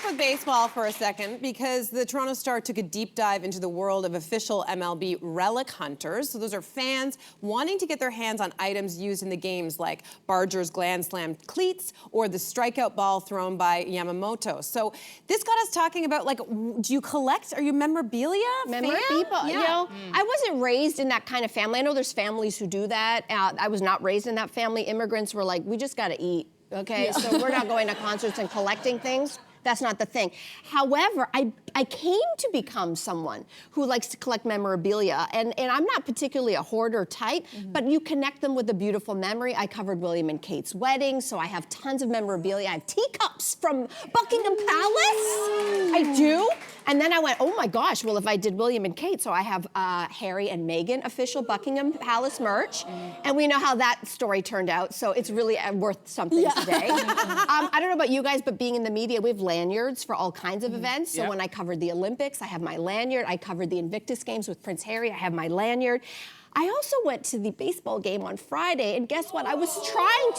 with baseball for a second because the Toronto Star took a deep dive into the world of official MLB relic hunters. So those are fans wanting to get their hands on items used in the games like Barger's Grand Slam cleats or the strikeout ball thrown by Yamamoto. So this got us talking about, like, do you collect? Are you memorabilia fan? Yeah. You know, I wasn't raised in that kind of family. I know there's families who do that. I was not raised in that family. Immigrants were like, we just got to eat. Okay, so we're not going to concerts and collecting things. That's not the thing. However, I came to become someone who likes to collect memorabilia, and I'm not particularly a hoarder type, but you connect them with a beautiful memory. I covered William and Kate's wedding, so I have tons of memorabilia. I have teacups from Buckingham Palace. I do. And then I went, oh my gosh, well, if I did William and Kate, so I have Harry and Meghan official Buckingham Palace merch, and we know how that story turned out, so it's really worth something today. I don't know about you guys, but being in the media, we have lanyards for all kinds of events. So when I covered the Olympics, I have my lanyard. I covered the Invictus Games with Prince Harry. I have my lanyard. I also went to the baseball game on Friday, and guess what? I was trying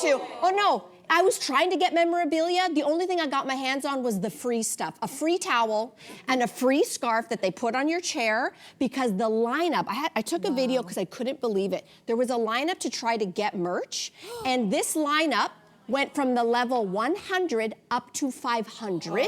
to get memorabilia. The only thing I got my hands on was the free stuff, a free towel and a free scarf that they put on your chair, because the lineup, I took a video because I couldn't believe it. There was a lineup to try to get merch, and this lineup went from the level 100 up to 500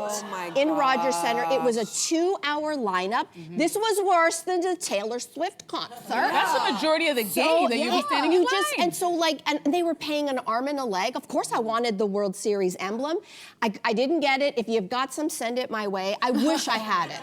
in Rogers Center. It was a 2-hour lineup. This was worse than the Taylor Swift concert. That's the majority of the game that you were standing in line. And so, like, and they were paying an arm and a leg. Of course, I wanted the World Series emblem. I didn't get it. If you've got some, send it my way. I wish I had it.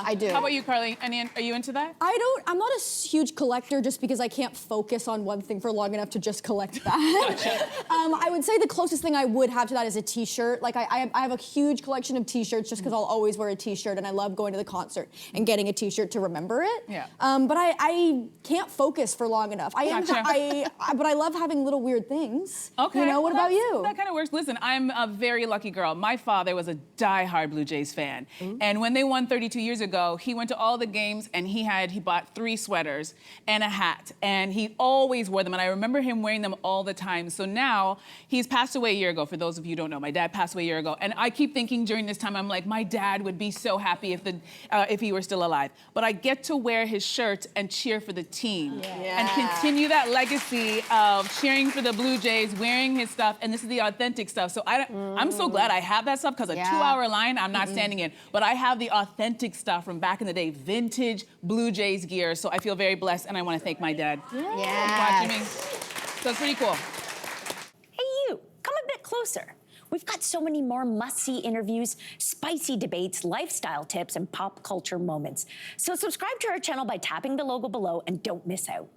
I do. How about you, Carly? Are you into that? I'm not a huge collector just because I can't focus on one thing for long enough to just collect that. I would say the closest thing I would have to that is a t-shirt. Like I have a huge collection of t-shirts just because I'll always wear a t-shirt, and I love going to the concert and getting a t-shirt to remember it. But I can't focus for long enough. But I love having little weird things. Okay. You know, what about you? That kind of works. Listen, I'm a very lucky girl. My father was a diehard Blue Jays fan. And when they won 32 years ago, he went to all the games, and he bought 3 sweaters and a hat, and he always wore them, and I remember him wearing them all the time. So now he's passed away a year ago. For those of you who don't know, my dad passed away a year ago, and I keep thinking during this time, I'm like, my dad would be so happy if he were still alive. But I get to wear his shirt and cheer for the team and continue that legacy of cheering for the Blue Jays, wearing his stuff, and this is the authentic stuff. So I'm so glad I have that stuff, because a 2-hour line I'm not standing in, but I have the authentic stuff from back in the day, vintage Blue Jays gear. So I feel very blessed, and I want to thank my dad for watching me. So it's pretty cool. Come a bit closer. We've got so many more must-see interviews, spicy debates, lifestyle tips, and pop culture moments. So subscribe to our channel by tapping the logo below and don't miss out.